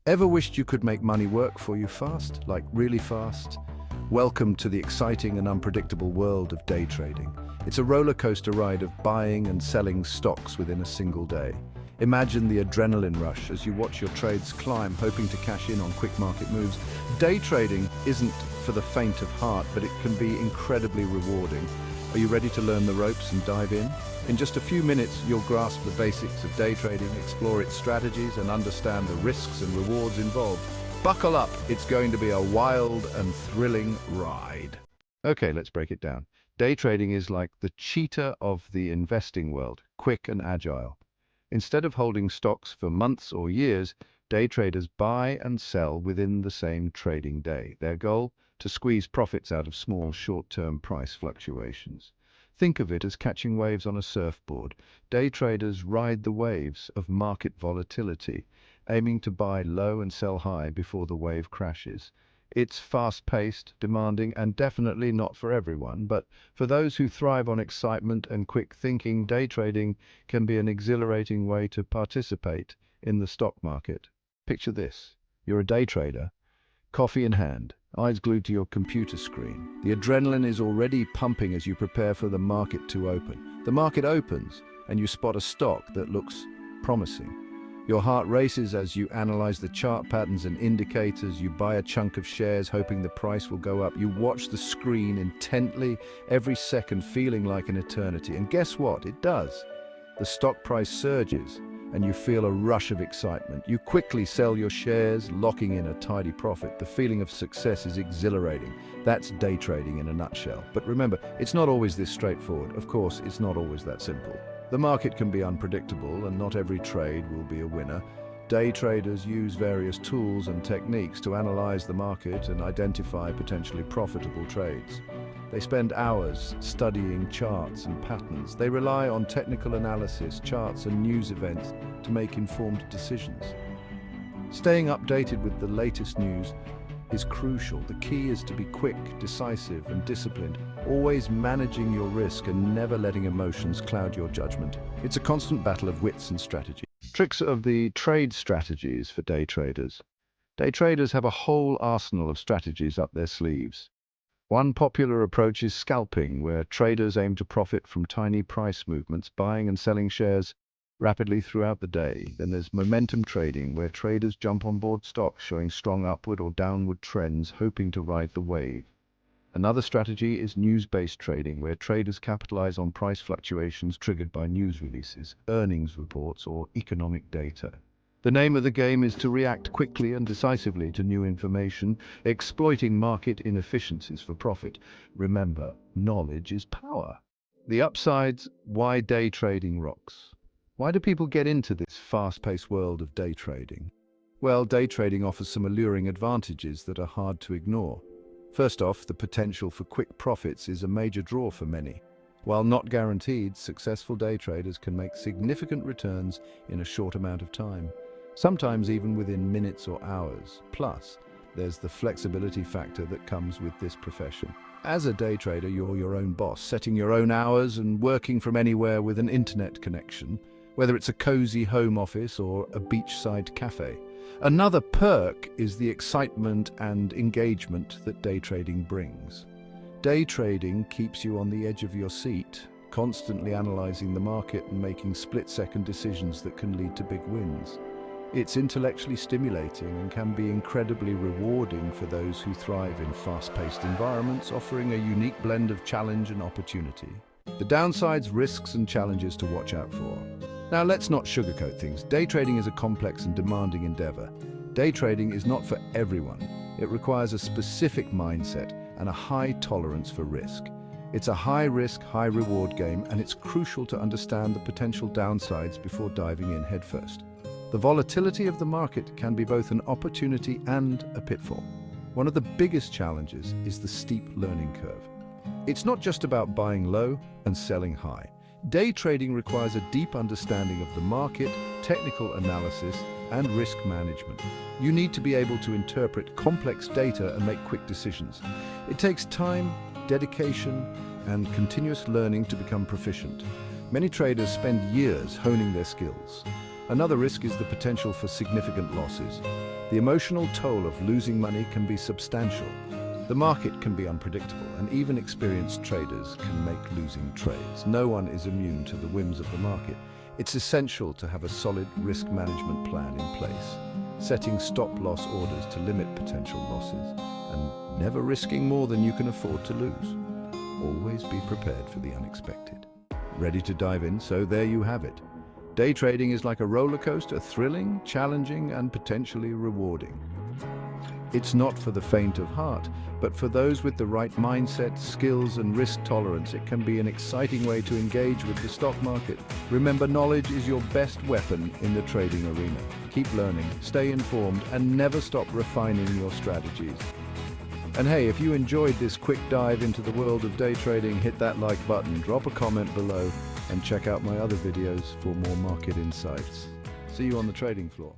Ever wished you could make money work for you fast, like really fast? Welcome to the exciting and unpredictable world of day trading. It's a roller coaster ride of buying and selling stocks within a single day. Imagine the adrenaline rush as you watch your trades climb, hoping to cash in on quick market moves. Day trading isn't for the faint of heart, but it can be incredibly rewarding. Are you ready to learn the ropes and dive in? In just a few minutes, you'll grasp the basics of day trading, explore its strategies, and understand the risks and rewards involved. Buckle up, it's going to be a wild and thrilling ride. Okay, let's break it down. Day trading is like the cheetah of the investing world, quick and agile. Instead of holding stocks for months or years, day traders buy and sell within the same trading day. Their goal? To squeeze profits out of small, short-term price fluctuations. Think of it as catching waves on a surfboard. Day traders ride the waves of market volatility, aiming to buy low and sell high before the wave crashes. It's fast-paced, demanding, and definitely not for everyone, but for those who thrive on excitement and quick thinking, day trading can be an exhilarating way to participate in the stock market. Picture this. You're a day trader, coffee in hand, eyes glued to your computer screen. The adrenaline is already pumping as you prepare for the market to open. The market opens, and you spot a stock that looks promising. Your heart races as you analyze the chart patterns and indicators. You buy a chunk of shares, hoping the price will go up. You watch the screen intently, every second feeling like an eternity. And guess what? It does. The stock price surges, and you feel a rush of excitement. You quickly sell your shares, locking in a tidy profit. The feeling of success is exhilarating. That's day trading in a nutshell. But remember, it's not always this straightforward. Of course, it's not always that simple. The market can be unpredictable, and not every trade will be a winner. Day traders use various tools and techniques to analyze the market and identify potentially profitable trades. They spend hours studying charts and patterns. They rely on technical analysis, charts, and news events to make informed decisions. Staying updated with the latest news is crucial. The key is to be quick, decisive, and disciplined, always managing your risk and never letting emotions cloud your judgment. It's a constant battle of wits and strategy. Tricks of the trade strategies for day traders. Day traders have a whole arsenal of strategies up their sleeves. One popular approach is scalping, where traders aim to profit from tiny price movements, buying and selling shares rapidly throughout the day. Then there's momentum trading, where traders jump on board stocks showing strong upward or downward trends, hoping to ride the wave. Another strategy is news-based trading, where traders capitalize on price fluctuations triggered by news releases, earnings reports, or economic data. The name of the game is to react quickly and decisively to new information, exploiting market inefficiencies for profit. Remember, knowledge is power. The upsides: why day trading rocks. Why do people get into this fast-paced world of day trading? Well, day trading offers some alluring advantages that are hard to ignore. First off, the potential for quick profits is a major draw for many. While not guaranteed, successful day traders can make significant returns in a short amount of time, sometimes even within minutes or hours. Plus, there's the flexibility factor that comes with this profession. As a day trader, you're your own boss, setting your own hours and working from anywhere with an internet connection, whether it's a cozy home office or a beachside cafe. Another perk is the excitement and engagement that day trading brings. Day trading keeps you on the edge of your seat, constantly analyzing the market and making split-second decisions that can lead to big wins. It's intellectually stimulating and can be incredibly rewarding for those who thrive in fast-paced environments, offering a unique blend of challenge and opportunity. The downsides, risks, and challenges to watch out for. Now, let's not sugarcoat things. Day trading is a complex and demanding endeavor. Day trading is not for everyone. It requires a specific mindset and a high tolerance for risk. It's a high-risk, high-reward game, and it's crucial to understand the potential downsides before diving in headfirst. The volatility of the market can be both an opportunity and a pitfall. One of the biggest challenges is the steep learning curve. It's not just about buying low and selling high. Day trading requires a deep understanding of the market, technical analysis, and risk management. You need to be able to interpret complex data and make quick decisions. It takes time, dedication, and continuous learning to become proficient. Many traders spend years honing their skills. Another risk is the potential for significant losses. The emotional toll of losing money can be substantial. The market can be unpredictable, and even experienced traders can make losing trades. No one is immune to the whims of the market. It's essential to have a solid risk management plan in place, setting stop-loss orders to limit potential losses, and never risking more than you can afford to lose. Always be prepared for the unexpected. Ready to dive in? So there you have it. Day trading is like a roller coaster, thrilling, challenging, and potentially rewarding. It's not for the faint of heart, but for those with the right mindset, skills, and risk tolerance, it can be an exciting way to engage with the stock market. Remember, knowledge is your best weapon in the trading arena. Keep learning, stay informed, and never stop refining your strategies. And hey, if you enjoyed this quick dive into the world of day trading, hit that like button, drop a comment below, and check out my other videos for more market insights. See you on the trading floor.